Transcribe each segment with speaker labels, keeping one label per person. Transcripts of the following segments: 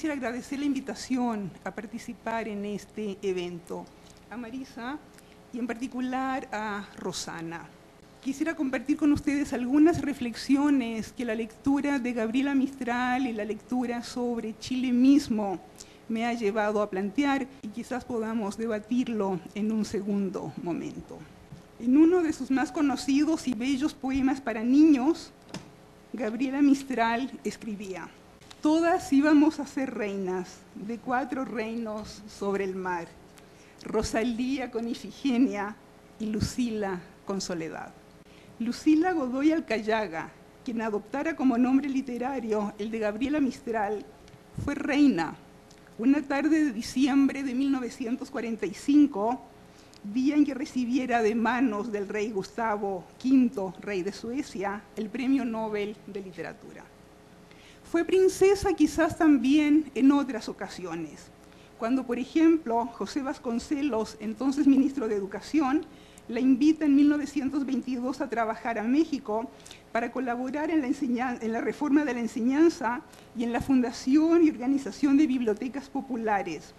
Speaker 1: quisiera agradecer la invitación a participar en este evento, a Marisa y en particular a Rosana. Quisiera compartir con ustedes algunas reflexiones que la lectura de Gabriela Mistral y la lectura sobre Chile mismo me ha llevado a plantear y quizás podamos debatirlo en un segundo momento. En uno de sus más conocidos y bellos poemas para niños, Gabriela Mistral escribía: todas íbamos a ser reinas de 4 reinos sobre el mar, Rosalía con Ifigenia y Lucila con Soledad. Lucila Godoy Alcayaga, quien adoptara como nombre literario el de Gabriela Mistral, fue reina. Una tarde de diciembre de 1945, día en que recibiera de manos del rey Gustavo V, rey de Suecia, el Premio Nobel de Literatura. Fue princesa quizás también en otras ocasiones, cuando, por ejemplo, José Vasconcelos, entonces ministro de Educación, la invita en 1922 a trabajar a México para colaborar en la reforma de la enseñanza y en la fundación y organización de bibliotecas populares,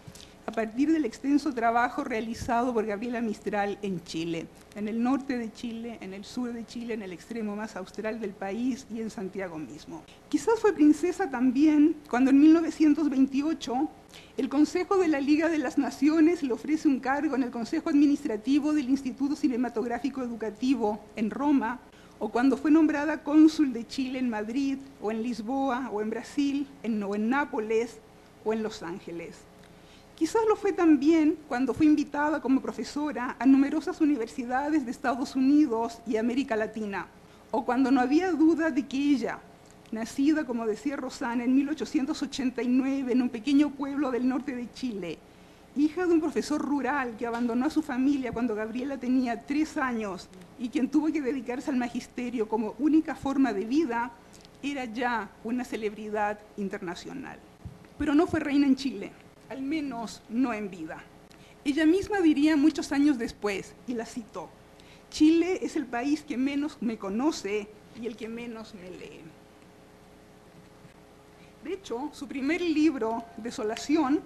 Speaker 1: a partir del extenso trabajo realizado por Gabriela Mistral en Chile, en el norte de Chile, en el sur de Chile, en el extremo más austral del país y en Santiago mismo. Quizás fue princesa también cuando en 1928 el Consejo de la Liga de las Naciones le ofrece un cargo en el Consejo Administrativo del Instituto Cinematográfico Educativo en Roma, o cuando fue nombrada cónsul de Chile en Madrid, o en Lisboa, o en Brasil, o en Nápoles, o en Los Ángeles. Quizás lo fue también cuando fue invitada como profesora a numerosas universidades de Estados Unidos y América Latina, o cuando no había duda de que ella, nacida, como decía Rosana, en 1889 en un pequeño pueblo del norte de Chile, hija de un profesor rural que abandonó a su familia cuando Gabriela tenía 3 años y quien tuvo que dedicarse al magisterio como única forma de vida, era ya una celebridad internacional. Pero no fue reina en Chile, al menos no en vida. Ella misma diría muchos años después, y la cito: Chile es el país que menos me conoce y el que menos me lee. De hecho, su primer libro, Desolación,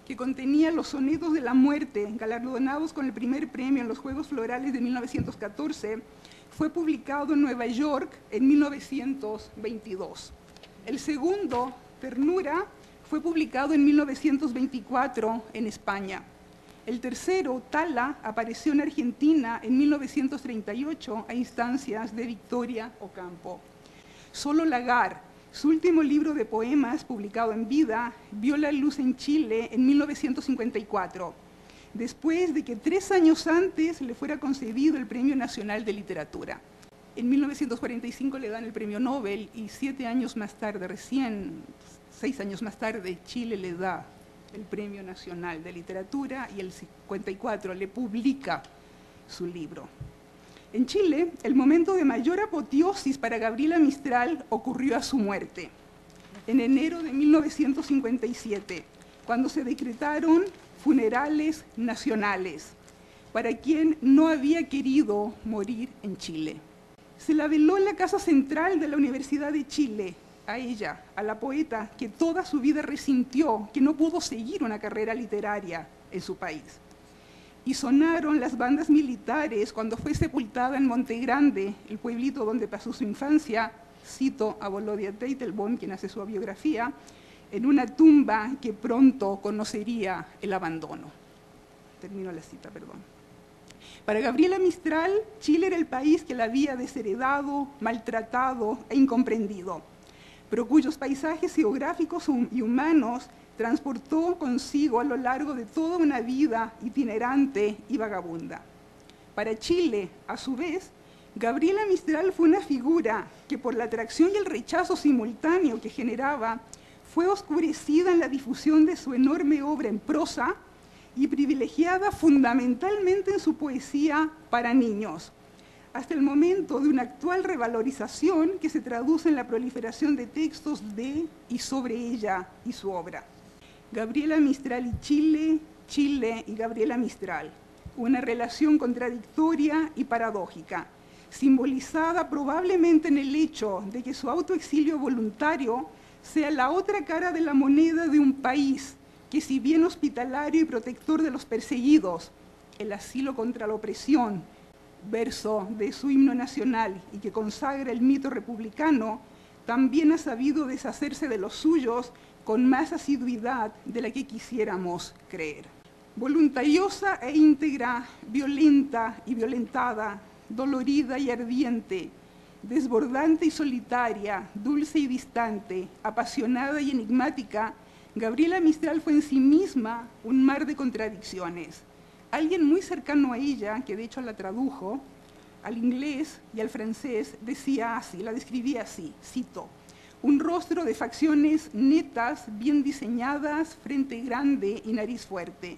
Speaker 1: que contenía los sonetos de la muerte, galardonados con el primer premio en los Juegos Florales de 1914, fue publicado en Nueva York en 1922. El segundo, Ternura, fue publicado en 1924 en España. El tercero, Tala, apareció en Argentina en 1938 a instancias de Victoria Ocampo. Solo Lagar, su último libro de poemas, publicado en vida, vio la luz en Chile en 1954, después de que 3 años antes le fuera concedido el Premio Nacional de Literatura. En 1945 le dan el Premio Nobel y 7 años más tarde, recién 6 años más tarde, Chile le da el Premio Nacional de Literatura y el 54 le publica su libro. En Chile, el momento de mayor apoteosis para Gabriela Mistral ocurrió a su muerte, en enero de 1957, cuando se decretaron funerales nacionales para quien no había querido morir en Chile. Se la veló en la Casa Central de la Universidad de Chile, a ella, a la poeta que toda su vida resintió que no pudo seguir una carrera literaria en su país. Y sonaron las bandas militares cuando fue sepultada en Monte Grande, el pueblito donde pasó su infancia, cito a Volodya Teitelbaum, quien hace su biografía, en una tumba que pronto conocería el abandono. Termino la cita, perdón. Para Gabriela Mistral, Chile era el país que la había desheredado, maltratado e incomprendido, pero cuyos paisajes geográficos y humanos transportó consigo a lo largo de toda una vida itinerante y vagabunda. Para Chile, a su vez, Gabriela Mistral fue una figura que por la atracción y el rechazo simultáneo que generaba, fue oscurecida en la difusión de su enorme obra en prosa y privilegiada fundamentalmente en su poesía para niños, hasta el momento de una actual revalorización que se traduce en la proliferación de textos de y sobre ella y su obra. Gabriela Mistral y Chile, Chile y Gabriela Mistral, una relación contradictoria y paradójica, simbolizada probablemente en el hecho de que su autoexilio voluntario sea la otra cara de la moneda de un país que, si bien hospitalario y protector de los perseguidos, el asilo contra la opresión, verso de su himno nacional y que consagra el mito republicano, también ha sabido deshacerse de los suyos con más asiduidad de la que quisiéramos creer. Voluntariosa e íntegra, violenta y violentada, dolorida y ardiente, desbordante y solitaria, dulce y distante, apasionada y enigmática, Gabriela Mistral fue en sí misma un mar de contradicciones. Alguien muy cercano a ella, que de hecho la tradujo al inglés y al francés, decía así, la describía así, cito: un rostro de facciones netas, bien diseñadas, frente grande y nariz fuerte.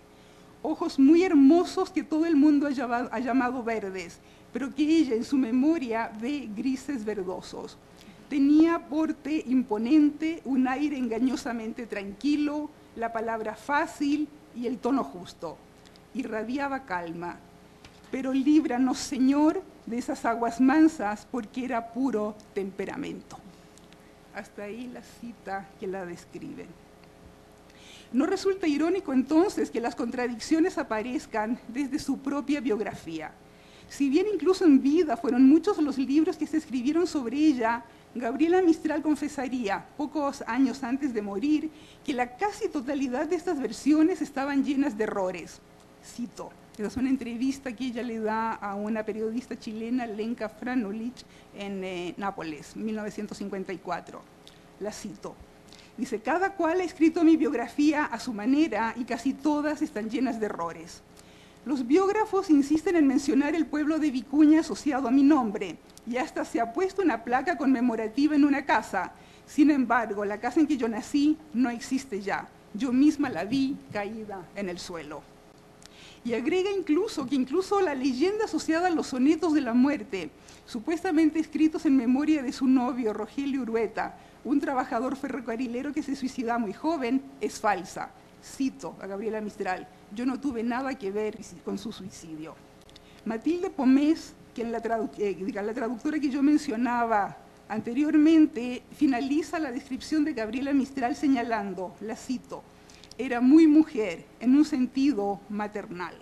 Speaker 1: Ojos muy hermosos que todo el mundo ha llamado verdes, pero que ella en su memoria ve grises verdosos. Tenía porte imponente, un aire engañosamente tranquilo, la palabra fácil y el tono justo. Irradiaba calma. Pero líbranos, Señor, de esas aguas mansas, porque era puro temperamento. Hasta ahí la cita que la describe. ¿No resulta irónico entonces que las contradicciones aparezcan desde su propia biografía? Si bien incluso en vida fueron muchos los libros que se escribieron sobre ella, Gabriela Mistral confesaría, pocos años antes de morir, que la casi totalidad de estas versiones estaban llenas de errores. Cito, esa es una entrevista que ella le da a una periodista chilena, Lenka Franulich, en Nápoles, 1954. La cito. Dice, cada cual ha escrito mi biografía a su manera y casi todas están llenas de errores. Los biógrafos insisten en mencionar el pueblo de Vicuña asociado a mi nombre y hasta se ha puesto una placa conmemorativa en una casa. Sin embargo, la casa en que yo nací no existe ya. Yo misma la vi caída en el suelo. Y agrega incluso que la leyenda asociada a los sonetos de la muerte, supuestamente escritos en memoria de su novio Rogelio Urueta, un trabajador ferrocarrilero que se suicida muy joven, es falsa. Cito a Gabriela Mistral, yo no tuve nada que ver con su suicidio. Matilde Pomés, que la traductora que yo mencionaba anteriormente, finaliza la descripción de Gabriela Mistral señalando, la cito, era muy mujer en un sentido maternal.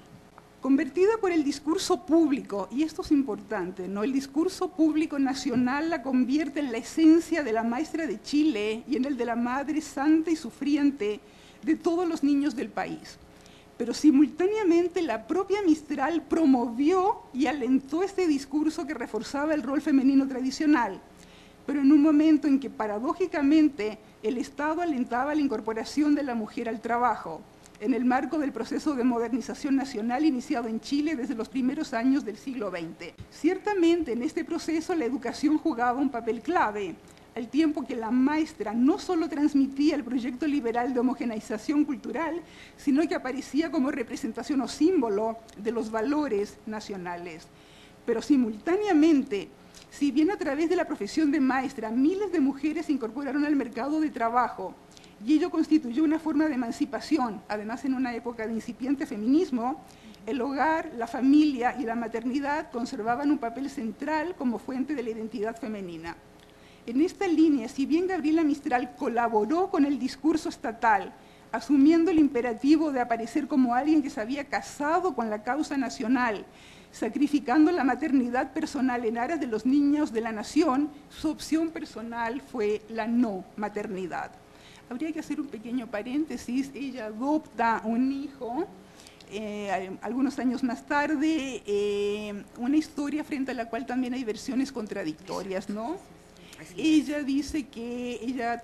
Speaker 1: Convertida por el discurso público, y esto es importante, ¿no? El discurso público nacional la convierte en la esencia de la maestra de Chile y en el de la madre santa y sufriente de todos los niños del país. Pero simultáneamente la propia Mistral promovió y alentó este discurso que reforzaba el rol femenino tradicional, pero en un momento en que paradójicamente el Estado alentaba la incorporación de la mujer al trabajo, en el marco del proceso de modernización nacional iniciado en Chile desde los primeros años del siglo XX. Ciertamente en este proceso la educación jugaba un papel clave, al tiempo que la maestra no solo transmitía el proyecto liberal de homogeneización cultural, sino que aparecía como representación o símbolo de los valores nacionales. Pero simultáneamente, si bien a través de la profesión de maestra miles de mujeres se incorporaron al mercado de trabajo, y ello constituyó una forma de emancipación, además en una época de incipiente feminismo, el hogar, la familia y la maternidad conservaban un papel central como fuente de la identidad femenina. En esta línea, si bien Gabriela Mistral colaboró con el discurso estatal, asumiendo el imperativo de aparecer como alguien que se había casado con la causa nacional, sacrificando la maternidad personal en aras de los niños de la nación, su opción personal fue la no maternidad. Habría que hacer un pequeño paréntesis, ella adopta un hijo, algunos años más tarde, una historia frente a la cual también hay versiones contradictorias, ¿no? Ella dice que ella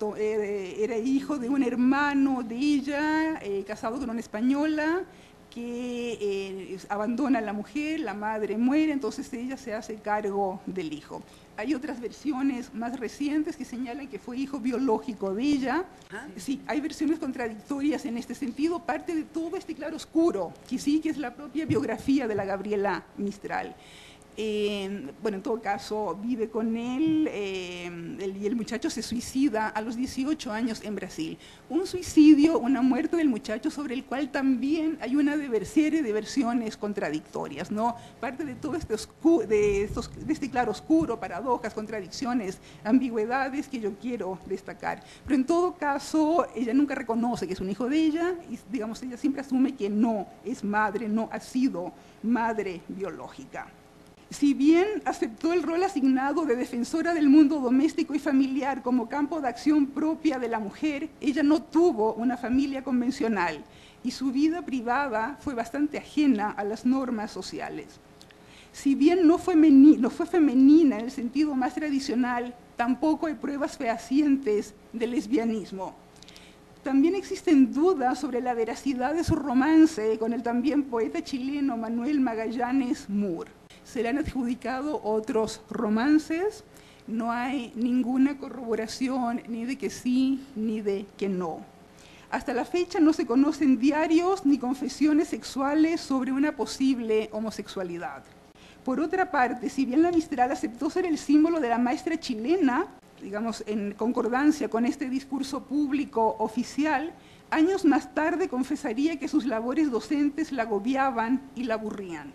Speaker 1: era hijo de un hermano de ella, casado con una española, que abandona a la mujer, la madre muere, entonces ella se hace cargo del hijo. Hay otras versiones más recientes que señalan que fue hijo biológico de ella. Sí, hay versiones contradictorias en este sentido, parte de todo este claroscuro, que sí que es la propia biografía de la Gabriela Mistral. Bueno, en todo caso, vive con él y el muchacho se suicida a los 18 años en Brasil. Un suicidio, una muerte del muchacho sobre el cual también hay una serie de versiones contradictorias, ¿no? Parte de todo este claroscuro, paradojas, contradicciones, ambigüedades que yo quiero destacar. Pero en todo caso, ella nunca reconoce que es un hijo de ella y, digamos, ella siempre asume que no es madre, no ha sido madre biológica. Si bien aceptó el rol asignado de defensora del mundo doméstico y familiar como campo de acción propia de la mujer, ella no tuvo una familia convencional y su vida privada fue bastante ajena a las normas sociales. Si bien no fue femenina en el sentido más tradicional, tampoco hay pruebas fehacientes del lesbianismo. También existen dudas sobre la veracidad de su romance con el también poeta chileno Manuel Magallanes Moore. Se le han adjudicado otros romances, no hay ninguna corroboración ni de que sí ni de que no. Hasta la fecha no se conocen diarios ni confesiones sexuales sobre una posible homosexualidad. Por otra parte, si bien la Mistral aceptó ser el símbolo de la maestra chilena, digamos en concordancia con este discurso público oficial, años más tarde confesaría que sus labores docentes la agobiaban y la aburrían,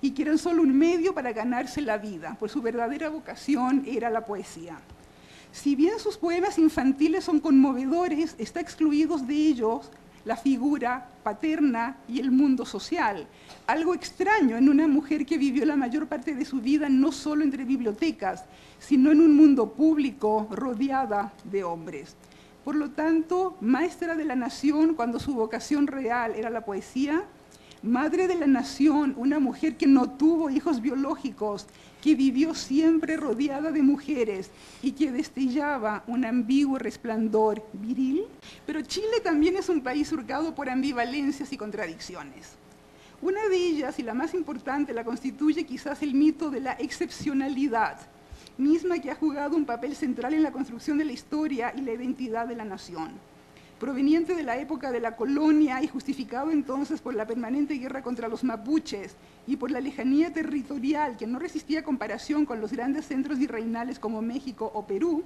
Speaker 1: y que eran solo un medio para ganarse la vida, pues su verdadera vocación era la poesía. Si bien sus poemas infantiles son conmovedores, está excluidos de ellos la figura paterna y el mundo social, algo extraño en una mujer que vivió la mayor parte de su vida no solo entre bibliotecas, sino en un mundo público rodeada de hombres. Por lo tanto, maestra de la nación cuando su vocación real era la poesía, madre de la nación, una mujer que no tuvo hijos biológicos, que vivió siempre rodeada de mujeres y que destellaba un ambiguo resplandor viril. Pero Chile también es un país surcado por ambivalencias y contradicciones. Una de ellas, y la más importante, la constituye quizás el mito de la excepcionalidad, misma que ha jugado un papel central en la construcción de la historia y la identidad de la nación. Proveniente de la época de la colonia y justificado entonces por la permanente guerra contra los mapuches y por la lejanía territorial que no resistía comparación con los grandes centros virreinales como México o Perú,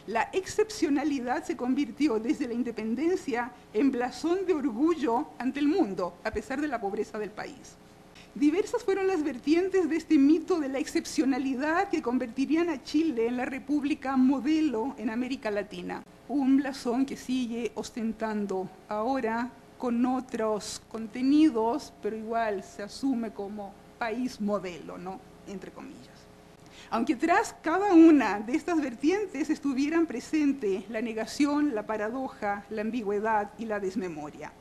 Speaker 1: la excepcionalidad se convirtió desde la independencia en blasón de orgullo ante el mundo, a pesar de la pobreza del país. Diversas fueron las vertientes de este mito de la excepcionalidad que convertirían a Chile en la república modelo en América Latina. Un blasón que sigue ostentando ahora con otros contenidos, pero igual se asume como país modelo, ¿no? Entre comillas. Aunque tras cada una de estas vertientes estuvieran presentes la negación, la paradoja, la ambigüedad y la desmemoria.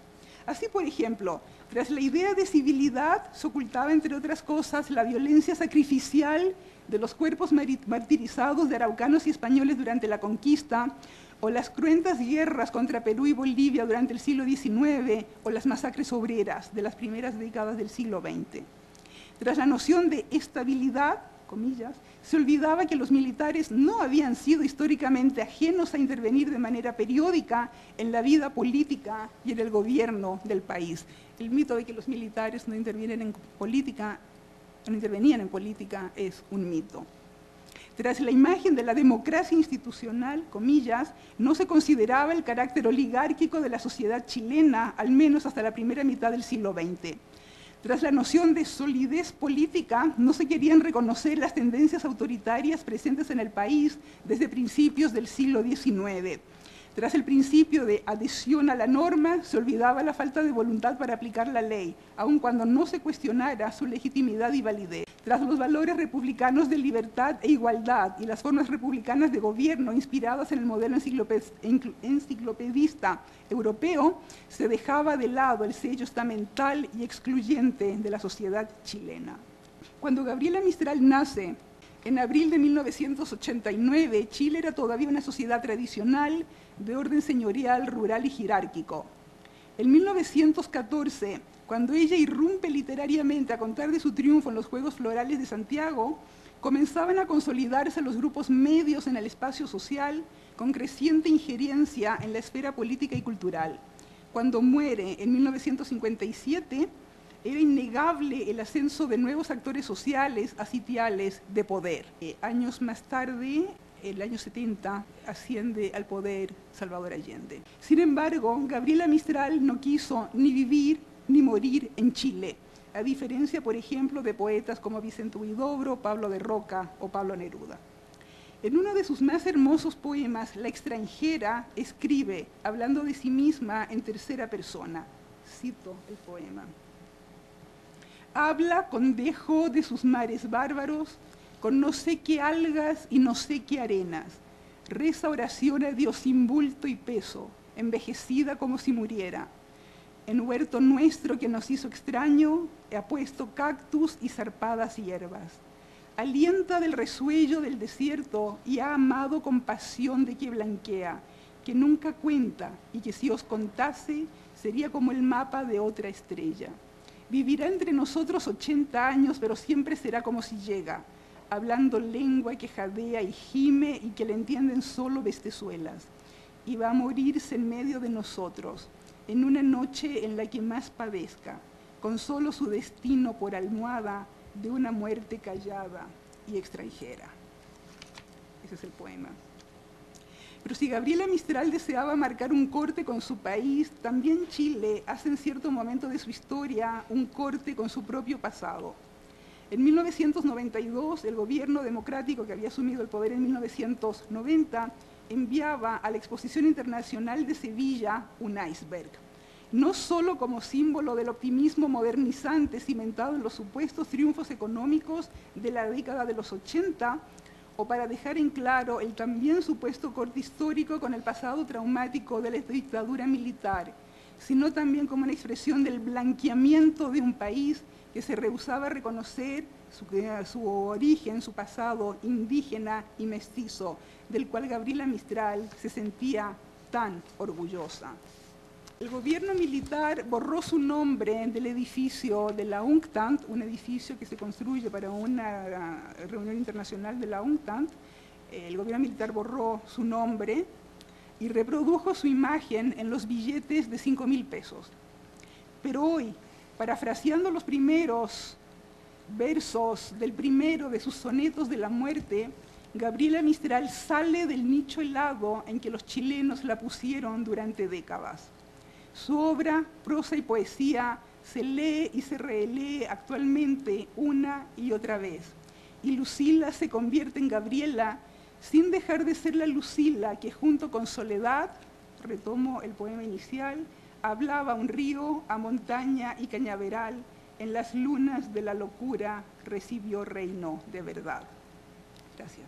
Speaker 1: Así, por ejemplo, tras la idea de civilidad se ocultaba, entre otras cosas, la violencia sacrificial de los cuerpos martirizados de araucanos y españoles durante la conquista, o las cruentas guerras contra Perú y Bolivia durante el siglo XIX, o las masacres obreras de las primeras décadas del siglo XX. Tras la noción de estabilidad, comillas, se olvidaba que los militares no habían sido históricamente ajenos a intervenir de manera periódica en la vida política y en el gobierno del país. El mito de que los militares no intervenían en política es un mito. Tras la imagen de la democracia institucional, comillas, no se consideraba el carácter oligárquico de la sociedad chilena, al menos hasta la primera mitad del siglo XX. Tras la noción de solidez política, no se querían reconocer las tendencias autoritarias presentes en el país desde principios del siglo XIX. Tras el principio de adhesión a la norma, se olvidaba la falta de voluntad para aplicar la ley, aun cuando no se cuestionara su legitimidad y validez. Tras los valores republicanos de libertad e igualdad y las formas republicanas de gobierno inspiradas en el modelo enciclopedista europeo, se dejaba de lado el sello estamental y excluyente de la sociedad chilena. Cuando Gabriela Mistral nace, en abril de 1989, Chile era todavía una sociedad tradicional de orden señorial, rural y jerárquico. En 1914, cuando ella irrumpe literariamente a contar de su triunfo en los Juegos Florales de Santiago, comenzaban a consolidarse los grupos medios en el espacio social con creciente injerencia en la esfera política y cultural. Cuando muere en 1957, Era innegable el ascenso de nuevos actores sociales a sitiales de poder. Años más tarde, el año 70, asciende al poder Salvador Allende. Sin embargo, Gabriela Mistral no quiso ni vivir ni morir en Chile, a diferencia, por ejemplo, de poetas como Vicente Huidobro, Pablo de Roca o Pablo Neruda. En uno de sus más hermosos poemas, La extranjera, escribe, hablando de sí misma en tercera persona. Cito el poema. Habla con dejo de sus mares bárbaros, con no sé qué algas y no sé qué arenas. Reza oración a Dios sin bulto y peso, envejecida como si muriera. En huerto nuestro que nos hizo extraño, ha puesto cactus y zarpadas hierbas. Alienta del resuello del desierto y ha amado con pasión de que blanquea, que nunca cuenta y que si os contase sería como el mapa de otra estrella. Vivirá entre nosotros 80 años, pero siempre será como si llega, hablando lengua que jadea y gime y que le entienden solo bestezuelas. Y va a morirse en medio de nosotros, en una noche en la que más padezca, con solo su destino por almohada de una muerte callada y extranjera. Ese es el poema. Pero si Gabriela Mistral deseaba marcar un corte con su país, también Chile hace en cierto momento de su historia un corte con su propio pasado. En 1992, el gobierno democrático que había asumido el poder en 1990 enviaba a la Exposición Internacional de Sevilla un iceberg, no solo como símbolo del optimismo modernizante cimentado en los supuestos triunfos económicos de la década de los 80, o para dejar en claro el también supuesto corte histórico con el pasado traumático de la dictadura militar, sino también como una expresión del blanqueamiento de un país que se rehusaba a reconocer su origen, su pasado indígena y mestizo, del cual Gabriela Mistral se sentía tan orgullosa. El gobierno militar borró su nombre del edificio de la UNCTAD, un edificio que se construye para una reunión internacional de la UNCTAD. El gobierno militar borró su nombre y reprodujo su imagen en los billetes de 5.000 pesos. Pero hoy, parafraseando los primeros versos del primero de sus sonetos de la muerte, Gabriela Mistral sale del nicho helado en que los chilenos la pusieron durante décadas. Su obra, prosa y poesía, se lee y se relee actualmente una y otra vez. Y Lucila se convierte en Gabriela sin dejar de ser la Lucila que junto con Soledad, retomo el poema inicial, hablaba a un río, a montaña y cañaveral, en las lunas de la locura recibió reino de verdad. Gracias.